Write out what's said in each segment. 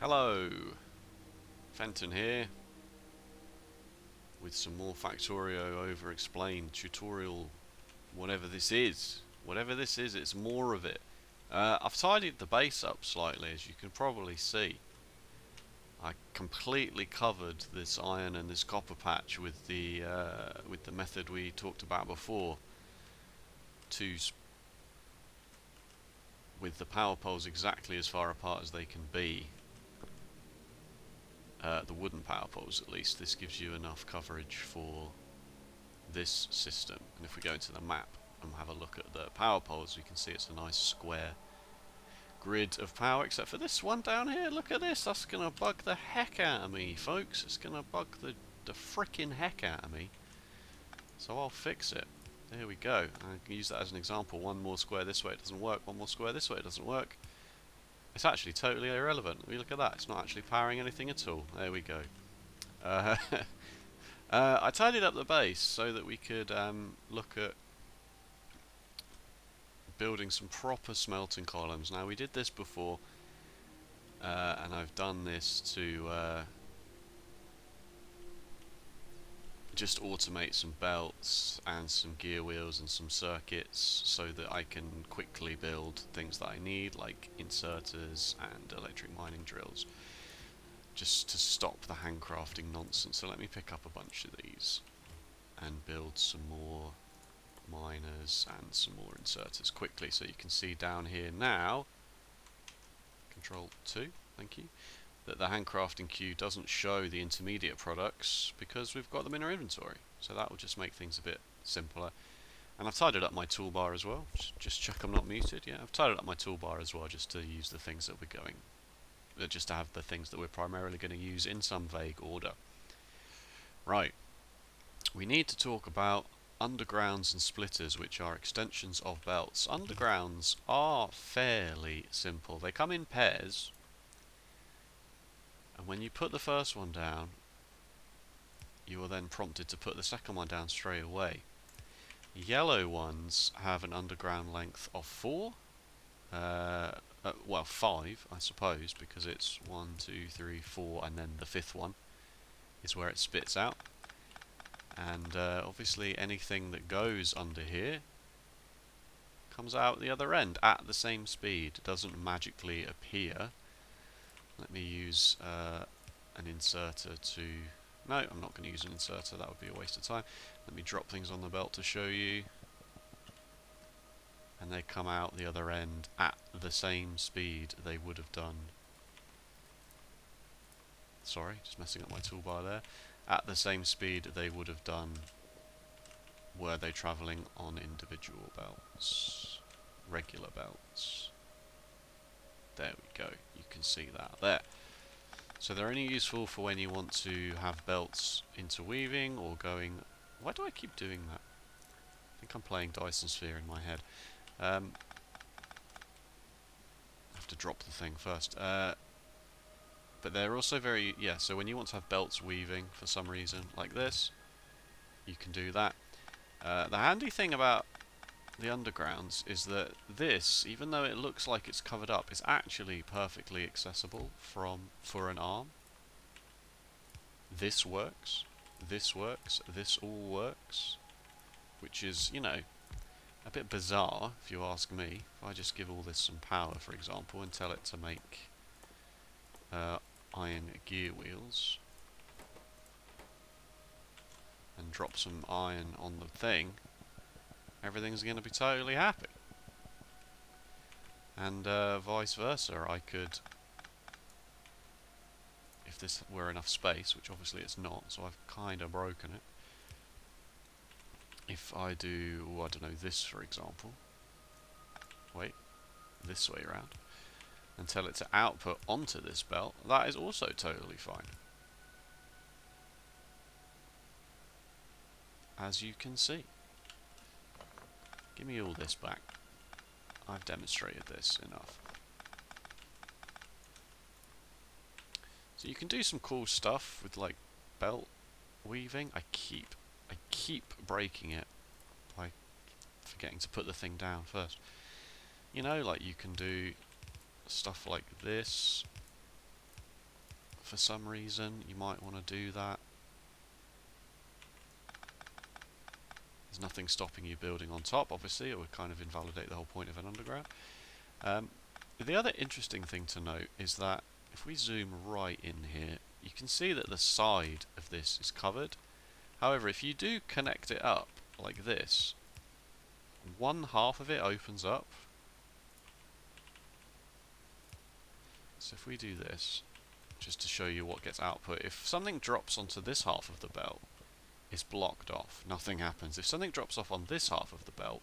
Hello, Fenton here with some more Factorio over-explained tutorial, whatever this is. Whatever this is, it's more of it. I've tidied the base up slightly, as you can probably see. I completely covered this iron and this copper patch with the method we talked about before, with the power poles exactly as far apart as they can be. The wooden power poles at least. This gives you enough coverage for this system. And if we go into the map and have a look at the power poles, we can see it's a nice square grid of power, except for this one down here. Look at this. That's going to bug the heck out of me, folks. It's going to bug the frickin' heck out of me. So I'll fix it. There we go. I can use that as an example. One more square this way, it doesn't work. One more square this way, it doesn't work. It's actually totally irrelevant. We look at that. It's not actually powering anything at all. There we go. I tidied up the base so that we could look at building some proper smelting columns. Now, we did this before, and I've done this to just automate some belts and some gear wheels and some circuits so that I can quickly build things that I need, like inserters and electric mining drills, just to stop the handcrafting nonsense. So let me pick up a bunch of these and build some more miners and some more inserters quickly. So you can see down here now, Control 2, thank you, that the handcrafting queue doesn't show the intermediate products because we've got them in our inventory. So that will just make things a bit simpler. And I've tidied up my toolbar as well. Just check I'm not muted. Yeah, I've tidied up my toolbar as well, just to use the things that we're going, just to have the things that we're primarily going to use in some vague order. Right. We need to talk about undergrounds and splitters, which are extensions of belts. Undergrounds are fairly simple. They come in pairs, and when you put the first one down, you are then prompted to put the second one down straight away. Yellow ones have an underground length of 4, well 5 I suppose, because it's 1, 2, 3, 4 and then the 5th one is where it spits out. And obviously anything that goes under here comes out the other end at the same speed. It doesn't magically appear. Let me use an inserter to... No, I'm not going to use an inserter, that would be a waste of time. Let me drop things on the belt to show you. And they come out the other end at the same speed they would have done. Sorry, just messing up my toolbar there. At the same speed they would have done were they travelling on individual belts, regular belts. There we go, you can see that there. So they're only useful for when you want to have belts interweaving or going... Why do I keep doing that? I think I'm playing Dyson Sphere in my head. I have to drop the thing first. But they're also very... Yeah, so when you want to have belts weaving for some reason, like this, you can do that. The handy thing about the undergrounds is that this, even though it looks like it's covered up, is actually perfectly accessible for an arm. This works, this works, this all works, which is, you know, a bit bizarre if you ask me. If I just give all this some power, for example, and tell it to make iron gear wheels and drop some iron on the thing, everything's going to be totally happy. And vice versa, I could, if this were enough space, which obviously it's not, so I've kind of broken it. If I do, I don't know, this for example, wait, this way around, and tell it to output onto this belt, that is also totally fine. As you can see. Give me all this back. I've demonstrated this enough. So you can do some cool stuff with like belt weaving. I keep breaking it by forgetting to put the thing down first. You know, like you can do stuff like this. for some reason, you might want to do that. There's nothing stopping you building on top, obviously. It would kind of invalidate the whole point of an underground. The other interesting thing to note is that if we zoom right in here, you can see that the side of this is covered. However, if you do connect it up like this, one half of it opens up. So if we do this, just to show you what gets output, if something drops onto this half of the belt, it's blocked off. Nothing happens. If something drops off on this half of the belt,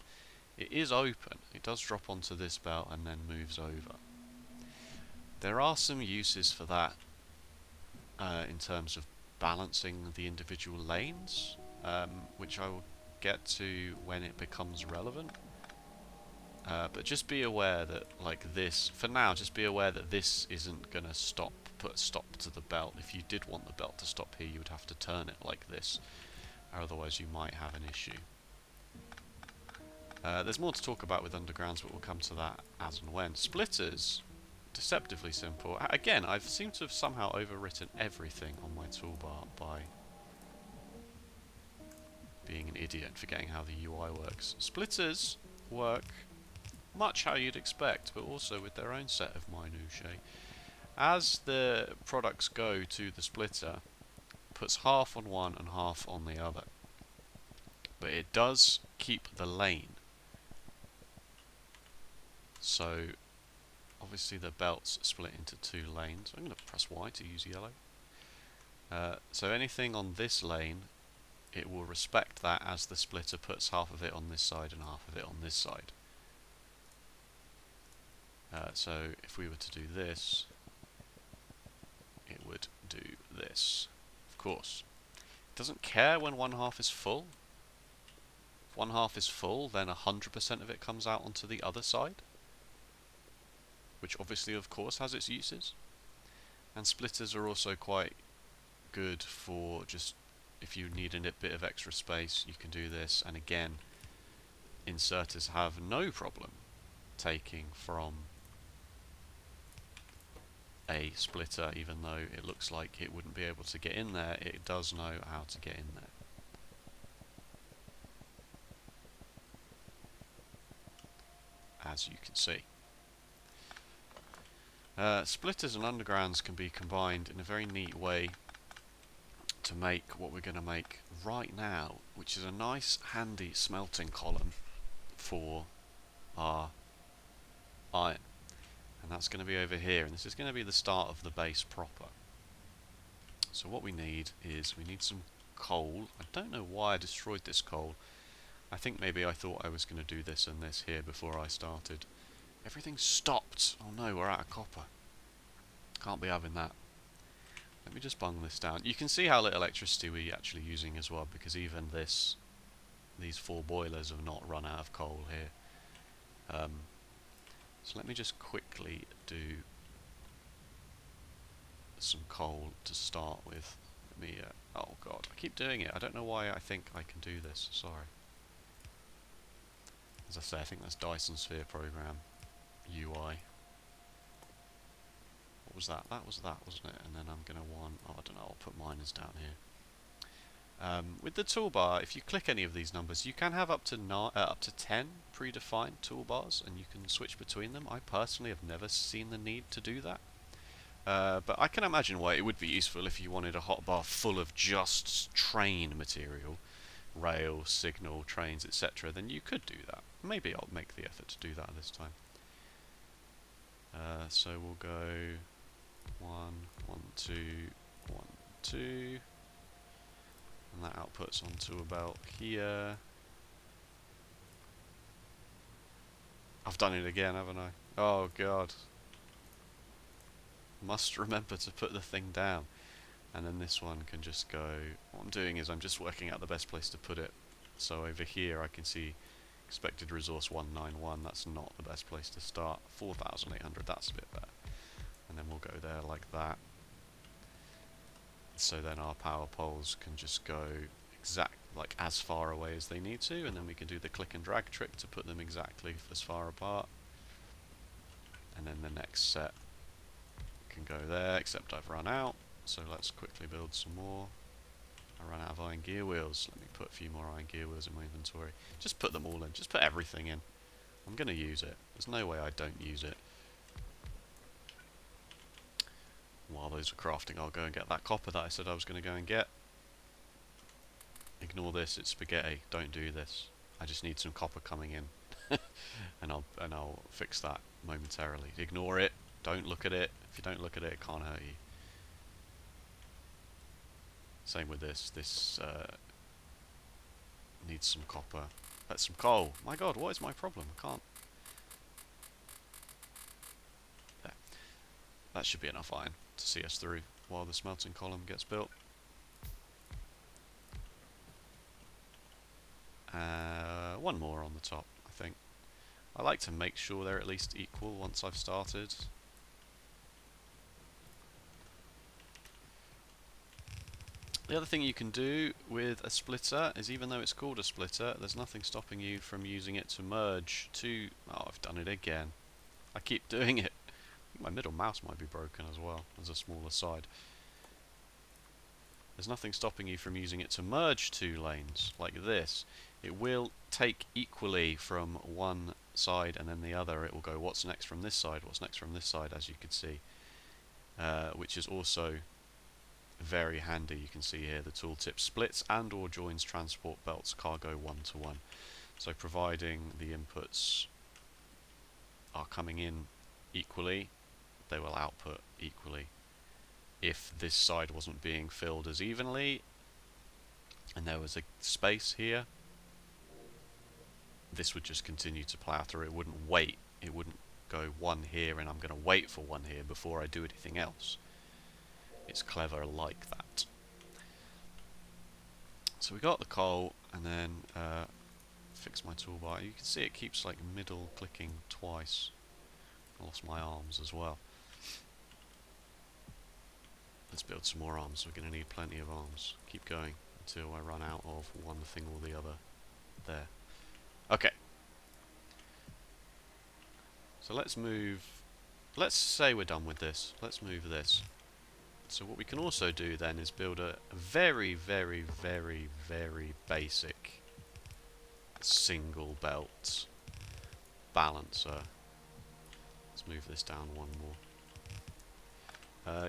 it is open. It does drop onto this belt and then moves over. There are some uses for that in terms of balancing the individual lanes, which I will get to when it becomes relevant. But just be aware that, like this, for now, just be aware that this isn't going to put a stop to the belt. If you did want the belt to stop here, you would have to turn it like this. Otherwise, you might have an issue. There's more to talk about with undergrounds, but we'll come to that as and when. Splitters, deceptively simple. Again, I've seemed to have somehow overwritten everything on my toolbar by being an idiot and forgetting how the UI works. Splitters work much how you'd expect, but also with their own set of minutiae. As the products go to the splitter, it puts half on one and half on the other. But it does keep the lane. So obviously the belt's split into two lanes. I'm going to press Y to use yellow. So anything on this lane, it will respect that as the splitter puts half of it on this side and half of it on this side. So if we were to do this, it would do this. Of course. It doesn't care when one half is full. If one half is full, then 100% of it comes out onto the other side, which obviously, of course, has its uses. And splitters are also quite good for just, if you need a bit of extra space, you can do this. And again, inserters have no problem taking from a splitter, even though it looks like it wouldn't be able to get in there. It does know how to get in there. As you can see. Splitters and undergrounds can be combined in a very neat way to make what we're going to make right now, which is a nice handy smelting column for our iron. And that's going to be over here, and this is going to be the start of the base proper. So what we need is, we need some coal. I don't know why I destroyed this coal. I think maybe I thought I was going to do this and this here before I started. Everything stopped. Oh no, we're out of copper. Can't be having that. Let me just bung this down. You can see how little electricity we're actually using as well, because even these 4 boilers have not run out of coal here. So let me just quickly do some coal to start with. Let me, oh god, I keep doing it. I don't know why I think I can do this. Sorry. As I say, I think that's Dyson Sphere Program UI. What was that? That was that, wasn't it? And then I'm going to want, oh, I don't know, I'll put miners down here. With the toolbar, if you click any of these numbers, you can have up to 10 predefined toolbars, and you can switch between them. I personally have never seen the need to do that. But I can imagine why it would be useful if you wanted a hotbar full of just train material, rail, signal, trains, etc. Then you could do that. Maybe I'll make the effort to do that this time. So we'll go 1, 1, 2, 1, 2. And that outputs onto about here. I've done it again, haven't I? Oh god. Must remember to put the thing down. And then this one can just go... What I'm doing is I'm just working out the best place to put it. So over here I can see expected resource 191. That's not the best place to start. 4,800, that's a bit better. And then we'll go there like that. So then our power poles can just go like as far away as they need to, and then we can do the click and drag trick to put them exactly as far apart. And then the next set can go there, except I've run out. So let's quickly build some more. I ran out of iron gear wheels. Let me put a few more iron gear wheels in my inventory. Just put them all in. Just put everything in. I'm going to use it. There's no way I don't use it. While those are crafting, I'll go and get that copper that I said I was going to go and get. Ignore this, it's spaghetti. Don't do this. I just need some copper coming in. and I'll fix that momentarily. Ignore it. Don't look at it. If you don't look at it, it can't hurt you. Same with this. This needs some copper. That's some coal. My god, what is my problem? I can't. There. That should be enough iron to see us through while the smelting column gets built. One more on the top, I think. I like to make sure they're at least equal once I've started. The other thing you can do with a splitter is, even though it's called a splitter, there's nothing stopping you from using it to merge two... Oh, I've done it again. I keep doing it. I think my middle mouse might be broken as well, as a smaller side. There's nothing stopping you from using it to merge two lanes, like this. It will take equally from one side and then the other. It will go, what's next from this side, what's next from this side, as you can see. Which is also very handy. You can see here the tooltip splits and or joins transport belts cargo 1-to-1. So providing the inputs are coming in equally, they will output equally. If this side wasn't being filled as evenly and there was a space here, this would just continue to plough through. It wouldn't wait. It wouldn't go one here and I'm going to wait for one here before I do anything else. It's clever like that. So we got the coal, and then fix my toolbar. You can see it keeps like middle clicking twice. I lost my arms as well. Let's build some more arms. We're going to need plenty of arms. Keep going until I run out of one thing or the other. There. Okay. So let's move... Let's say we're done with this. Let's move this. So what we can also do then is build a very, very, very, very basic single belt balancer. Let's move this down one more.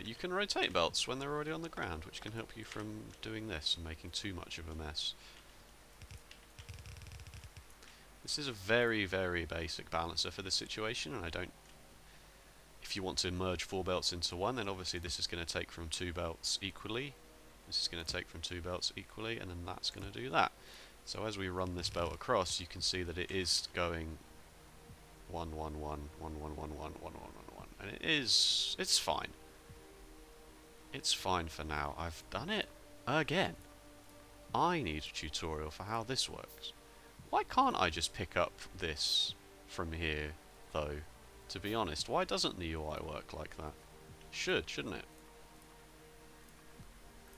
You can rotate belts when they're already on the ground, which can help you from doing this and making too much of a mess. This is a very, very basic balancer for this situation, and I don't... If you want to merge 4 belts into one, then obviously this is going to take from 2 belts equally. This is going to take from 2 belts equally, and then that's going to do that. So as we run this belt across, you can see that it is going 1, 1, 1, 1, 1, 1, 1, 1, 1, 1, 1, and it's fine. It's fine for now. I've done it again. I need a tutorial for how this works. Why can't I just pick up this from here, though? To be honest, why doesn't the UI work like that? Shouldn't it?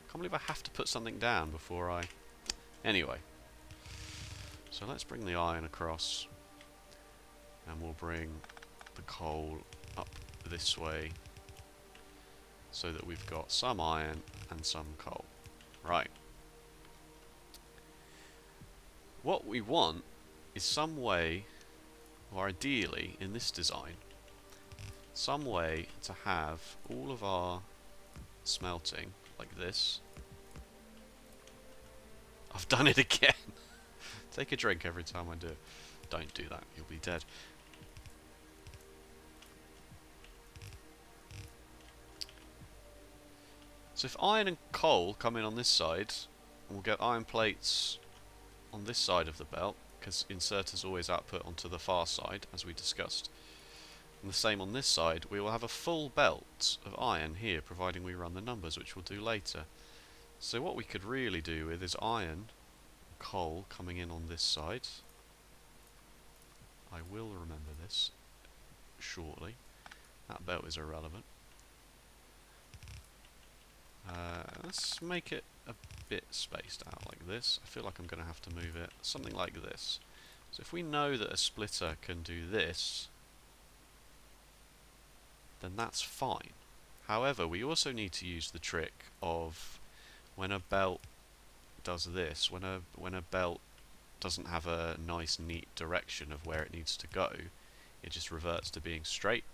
Can't believe I have to put something down before I... Anyway. So let's bring the iron across. And we'll bring the coal up this way. So that we've got some iron and some coal. Right. What we want is some way, or ideally in this design, some way to have all of our smelting like this. I've done it again. Take a drink every time I do it. Don't do that, you'll be dead. So if iron and coal come in on this side, we'll get iron plates on this side of the belt, because inserters always output onto the far side, as we discussed. And the same on this side, we will have a full belt of iron here, providing we run the numbers, which we'll do later. So what we could really do with is iron, coal coming in on this side. I will remember this shortly. That belt is irrelevant. Let's make it a bit spaced out like this. I feel like I'm going to have to move it something like this. So if we know that a splitter can do this, then that's fine. However, we also need to use the trick of when a belt does this, when a belt doesn't have a nice neat direction of where it needs to go, it just reverts to being straight.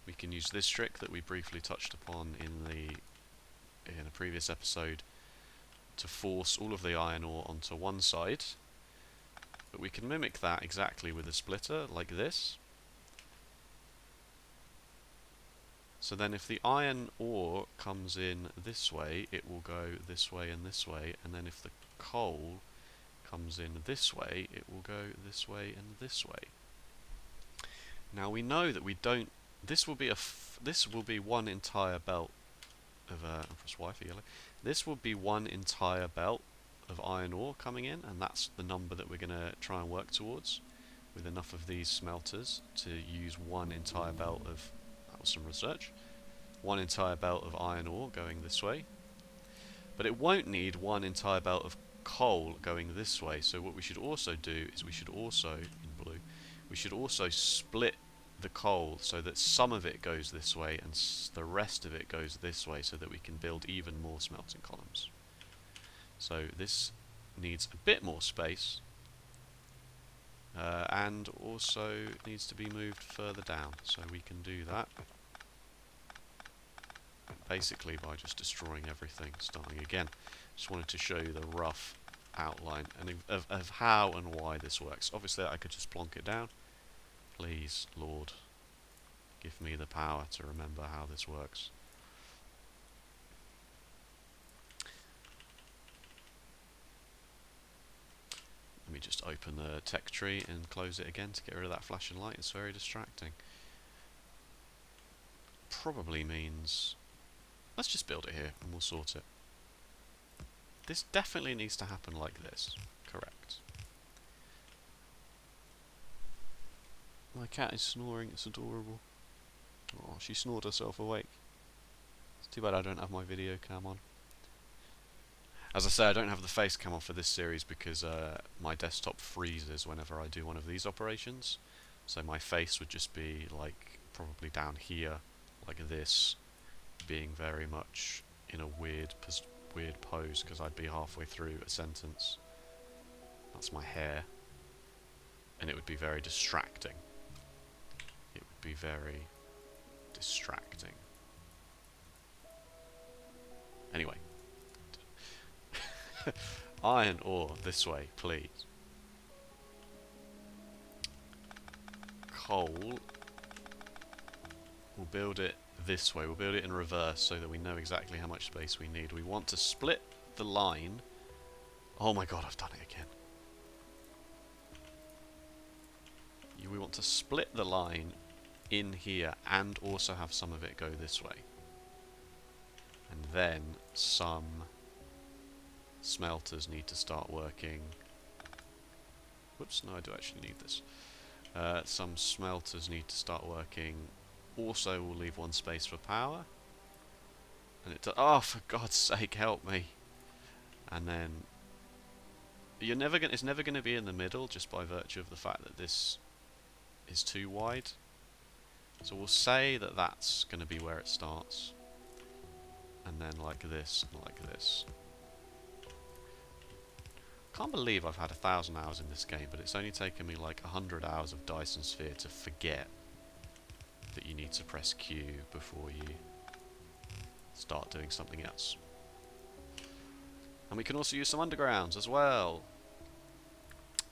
We can use this trick that we briefly touched upon in a previous episode to force all of the iron ore onto one side, but we can mimic that exactly with a splitter like this. So then if the iron ore comes in this way, it will go this way, and then if the coal comes in this way, it will go this way and this way. Now we know that we don't. This will be one entire belt of press Y for yellow. This will be one entire belt of iron ore coming in, and that's the number that we're going to try and work towards with enough of these smelters to use one entire belt of. That was some research. One entire belt of iron ore going this way, but it won't need one entire belt of coal going this way. So what we should also do is we should also split the coal so that some of it goes this way and the rest of it goes this way, so that we can build even more smelting columns. So this needs a bit more space, and also needs to be moved further down, so we can do that basically by just destroying everything, starting again. Just wanted to show you the rough outline and of how and why this works. Obviously I could just plonk it down. Please, Lord, give me the power to remember how this works. Let me just open the tech tree and close it again to get rid of that flashing light. It's very distracting. Probably means... let's just build it here and we'll sort it. This definitely needs to happen like this. Correct. My cat is snoring, it's adorable. Oh, she snored herself awake. It's too bad I don't have my video cam on. As I say, I don't have the face cam on for this series because my desktop freezes whenever I do one of these operations. So my face would just be like probably down here, like this, being very much in a weird pose because I'd be halfway through a sentence. That's my hair. And it would be very distracting. It would be very distracting. Anyway. Iron ore this way, please. Coal. We'll build it this way. We'll build it in reverse so that we know exactly how much space we need. We want to split the line. Oh my god, I've done it again. We want to split the line in here and also have some of it go this way. And then some smelters need to start working. Whoops, no, I do actually need this. Some smelters need to start working. Also, we'll leave one space for power. And it oh, for God's sake, help me! And then it's never gonna be in the middle, just by virtue of the fact that this is too wide. So we'll say that that's gonna be where it starts, and then like this and like this. Can't believe I've had 1,000 hours in this game, but it's only taken me like 100 hours of Dyson Sphere to forget that you need to press Q before you start doing something else. And we can also use some undergrounds as well.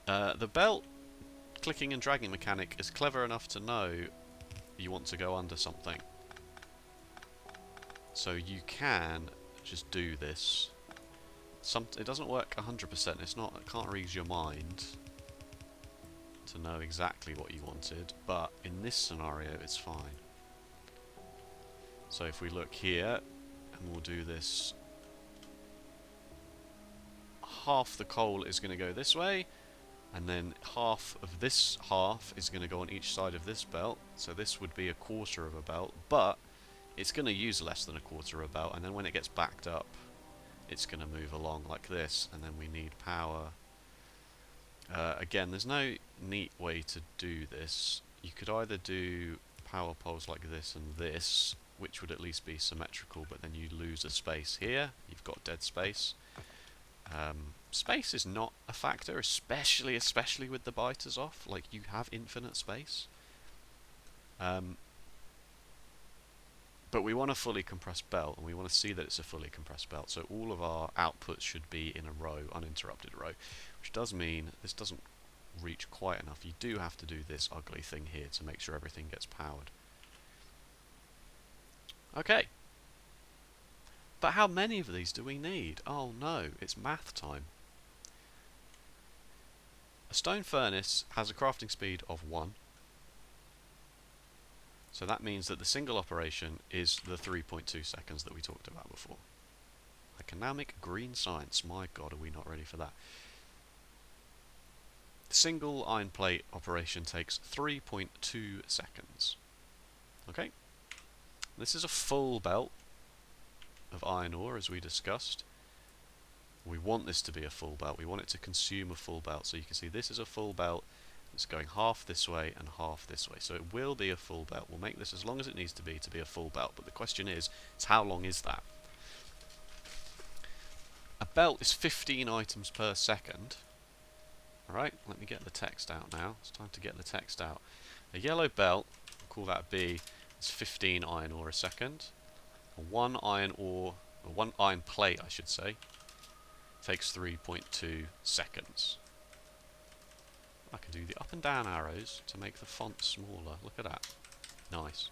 The belt clicking and dragging mechanic is clever enough to know you want to go under something. So you can just do this. It doesn't work 100%. It can't read your mind to know exactly what you wanted, but in this scenario it's fine. So if we look here, and we'll do this, half the coal is going to go this way, and then half of this half is going to go on each side of this belt, so this would be a quarter of a belt, but it's going to use less than a quarter of a belt, and then when it gets backed up, it's going to move along like this, and then we need power. Again, there's no neat way to do this. You could either do power poles like this and this, which would at least be symmetrical, but then you lose a space here. You've got dead space. Space is not a factor, especially with the biters off. Like, you have infinite space. But we want a fully compressed belt, and we want to see that it's a fully compressed belt. So all of our outputs should be in a row, uninterrupted row, which does mean this doesn't reach quite enough. You do have to do this ugly thing here to make sure everything gets powered. Okay. But how many of these do we need? Oh no, it's math time. A stone furnace has a crafting speed of 1. So that means that the single operation is the 3.2 seconds that we talked about before. I can now make green science. My god, are we not ready for that? The single iron plate operation takes 3.2 seconds. Okay? This is a full belt of iron ore, as we discussed. We want this to be a full belt. We want it to consume a full belt. So you can see this is a full belt. It's going half this way and half this way. So it will be a full belt. We'll make this as long as it needs to be a full belt. But the question is how long is that? A belt is 15 items per second. Alright, let me get the text out now. It's time to get the text out. A yellow belt, we'll call that B, is 15 iron ore a second. One iron plate, I should say, takes 3.2 seconds. I can do the up and down arrows to make the font smaller. Look at that. Nice.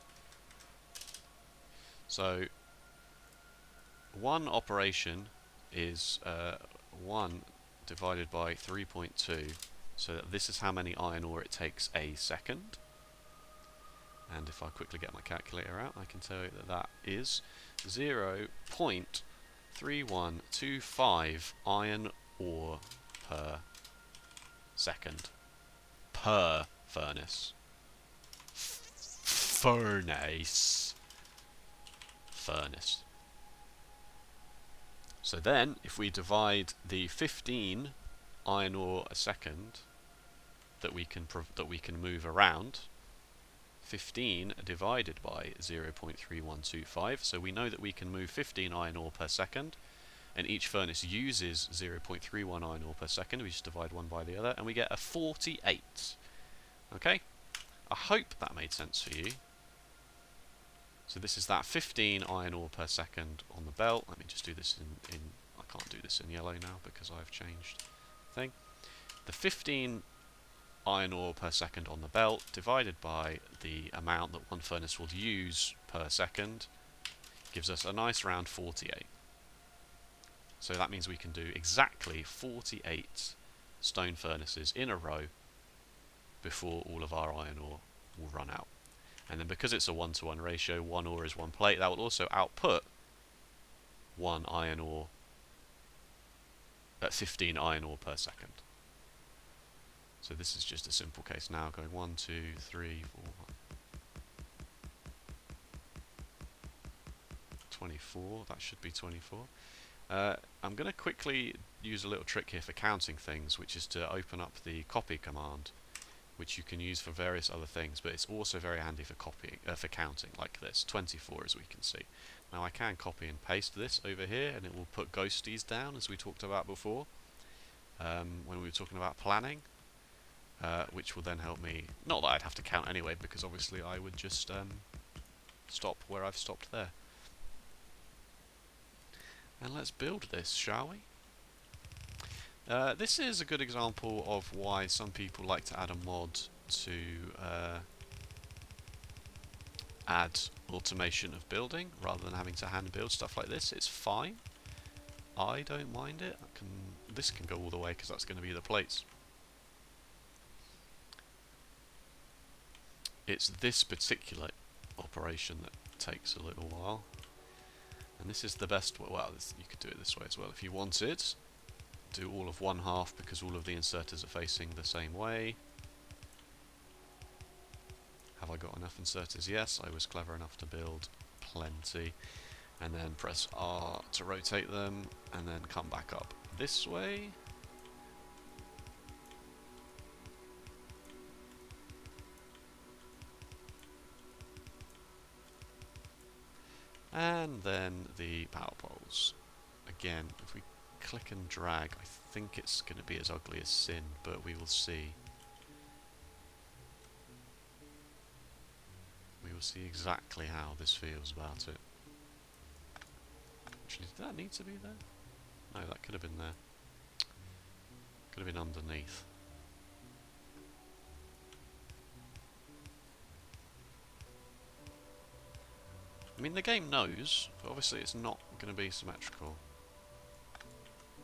So, one operation is 1 divided by 3.2. So that this is how many iron ore it takes a second. And if I quickly get my calculator out, I can tell you that that is 0.3125 iron ore per second. Per furnace. Furnace. So then, if we divide the 15 iron ore a second that we can move around, 15 divided by 0.3125, so we know that we can move 15 iron ore per second, and each furnace uses 0.31 iron ore per second. We just divide one by the other, and we get a 48. Okay? I hope that made sense for you. So this is that 15 iron ore per second on the belt. Let me just do this in I can't do this in yellow now because I've changed the thing. The 15 iron ore per second on the belt divided by the amount that one furnace will use per second gives us a nice round 48. So that means we can do exactly 48 stone furnaces in a row before all of our iron ore will run out. And then because it's a 1-to-1 ratio, 1 ore is 1 plate, that will also output 1 iron ore at 15 iron ore per second. So this is just a simple case now, going 1, 2, 3, 4, 24, that should be 24. I'm going to quickly use a little trick here for counting things, which is to open up the copy command, which you can use for various other things, but it's also very handy for copying, for counting, like this, 24 as we can see. Now I can copy and paste this over here, and it will put ghosties down, as we talked about before, when we were talking about planning, which will then help me, not that I'd have to count anyway, because obviously I would just stop where I've stopped there. And let's build this, shall we? This is a good example of why some people like to add a mod to add automation of building rather than having to hand build stuff like this. It's fine. I don't mind it. This can go all the way because that's going to be the plates. It's this particular operation that takes a little while. And this is the best way. Well, you could do it this way as well if you wanted. Do all of one half because all of the inserters are facing the same way. Have I got enough inserters? Yes, I was clever enough to build plenty. And then press R to rotate them, and then come back up this way. And then the power poles. Again, if we click and drag, I think it's going to be as ugly as sin, but we will see. We will see exactly how this feels about it. Actually, did that need to be there? No, that could have been there. Could have been underneath. I mean, the game knows, but obviously it's not going to be symmetrical,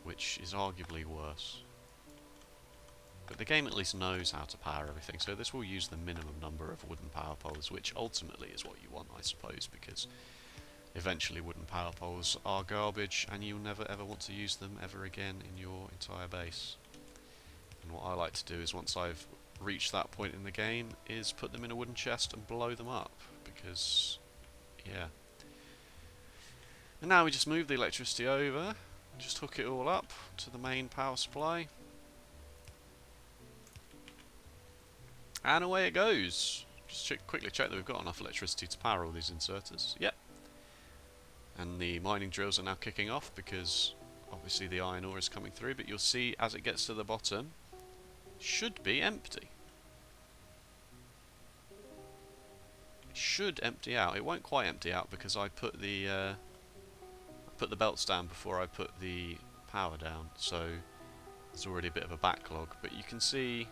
which is arguably worse. But the game at least knows how to power everything, so this will use the minimum number of wooden power poles, which ultimately is what you want, I suppose, because eventually wooden power poles are garbage, and you'll never ever want to use them ever again in your entire base. And what I like to do is, once I've reached that point in the game, is put them in a wooden chest and blow them up, because yeah. And now we just move the electricity over, and just hook it all up to the main power supply. And away it goes. Just quickly check that we've got enough electricity to power all these inserters. Yep. And the mining drills are now kicking off because obviously the iron ore is coming through, but you'll see as it gets to the bottom, should be empty. Should empty out. It won't quite empty out because I put the belts down before I put the power down, so there's already a bit of a backlog, but you can see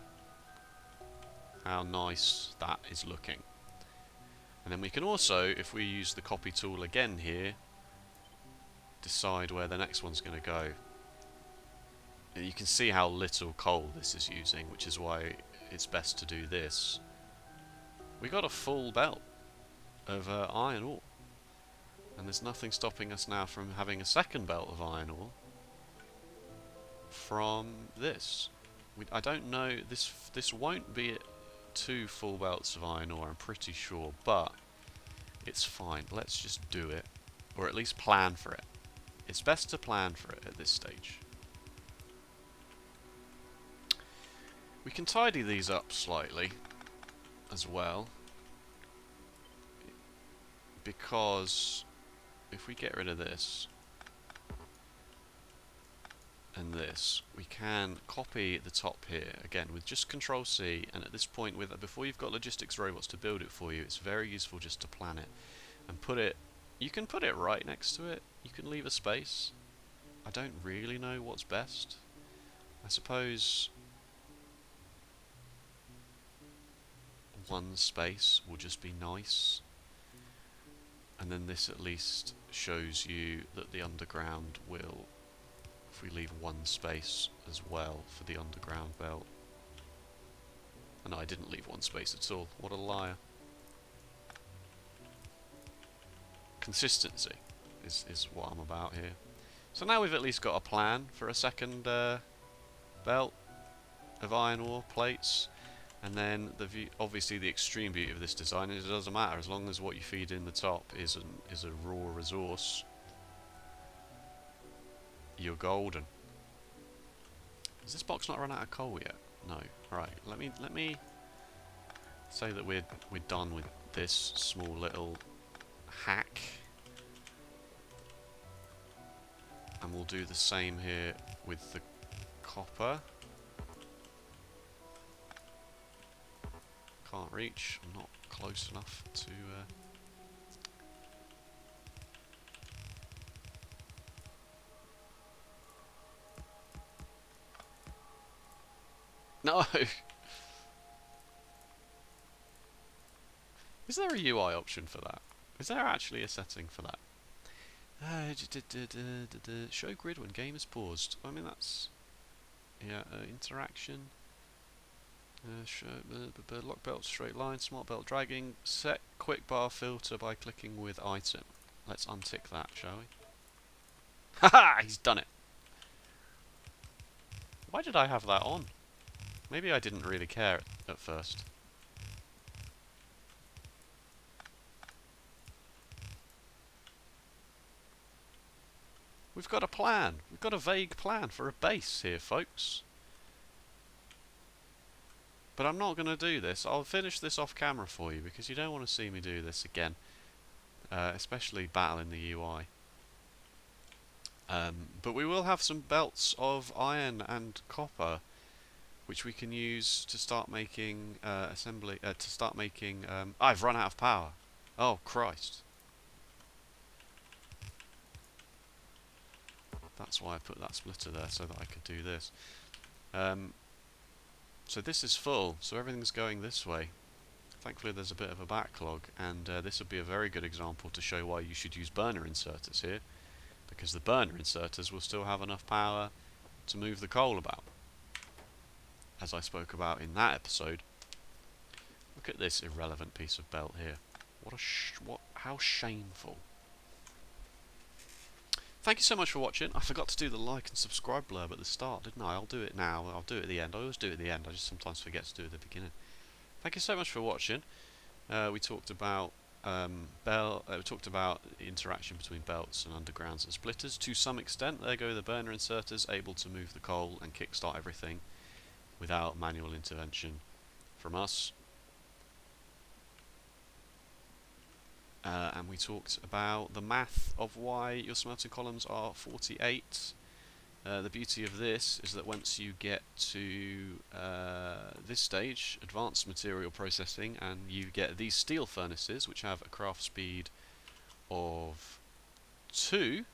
how nice that is looking. And then we can also, if we use the copy tool again here, decide where the next one's going to go. And you can see how little coal this is using, which is why it's best to do this. We got a full belt of iron ore, and there's nothing stopping us now from having a second belt of iron ore from this. I don't know, this won't be 2 full belts of iron ore, I'm pretty sure, but it's fine. Let's just do it, or at least plan for it. It's best to plan for it at this stage. We can tidy these up slightly as well, because if we get rid of this and this, we can copy the top here again with just Control C, and at this point, before you've got logistics robots to build it for you, it's very useful just to plan it and put it. You can put it right next to it, you can leave a space. I don't really know what's best. I suppose one space will just be nice, and then this at least shows you that the underground will, if we leave one space as well for the underground belt. And no, I didn't leave one space at all. What a liar. Consistency is what I'm about here. So now we've at least got a plan for a second belt of iron ore plates. And then obviously the extreme beauty of this design is it doesn't matter as long as what you feed in the top is a raw resource. You're golden. Has this box not run out of coal yet? No. Right. Let me say that we're done with this small little hack, and we'll do the same here with the copper. Can't reach. I'm not close enough to. No! Is there a UI option for that? Is there actually a setting for that? Show grid when game is paused. I mean, that's. Yeah, interaction. Lock belt straight line, smart belt dragging. Set quick bar filter by clicking with item. Let's untick that, shall we? Haha! He's done it! Why did I have that on? Maybe I didn't really care at first. We've got a plan. We've got a vague plan for a base here, folks. But I'm not going to do this. I'll finish this off camera for you because you don't want to see me do this again. especially battling the UI. But we will have some belts of iron and copper, which we can use to start making I've run out of power. Oh Christ! That's why I put that splitter there, so that I could do this. So this is full, so everything's going this way. Thankfully there's a bit of a backlog, and this would be a very good example to show why you should use burner inserters here, because the burner inserters will still have enough power to move the coal about, as I spoke about in that episode. Look at this irrelevant piece of belt here. How shameful. Thank you so much for watching. I forgot to do the like and subscribe blurb at the start, didn't I? I'll do it now. I'll do it at the end. I always do it at the end. I just sometimes forget to do it at the beginning. Thank you so much for watching. We talked about we talked about the interaction between belts and undergrounds and splitters to some extent. There go the burner inserters, able to move the coal and kickstart everything without manual intervention from us. And we talked about the math of why your smelting columns are 48. The beauty of this is that once you get to this stage, advanced material processing, and you get these steel furnaces, which have a craft speed of 2,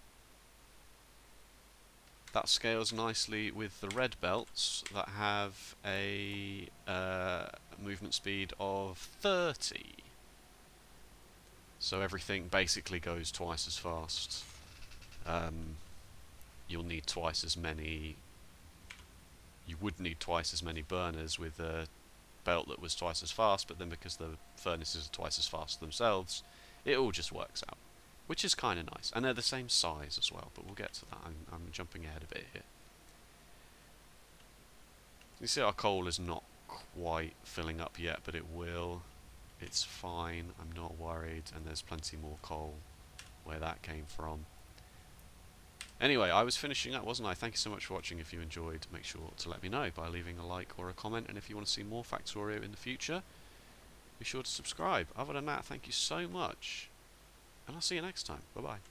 that scales nicely with the red belts that have a movement speed of 30. So everything basically goes twice as fast. You'll need twice as many. You would need twice as many burners with a belt that was twice as fast, but then because the furnaces are twice as fast themselves, it all just works out, which is kind of nice. And they're the same size as well, but we'll get to that. I'm jumping ahead a bit here. You see our coal is not quite filling up yet, but it will. It's fine, I'm not worried, and there's plenty more coal where that came from. Anyway, I was finishing up, wasn't I? Thank you so much for watching. If you enjoyed, make sure to let me know by leaving a like or a comment, and if you want to see more Factorio in the future, be sure to subscribe. Other than that, thank you so much, and I'll see you next time. Bye bye.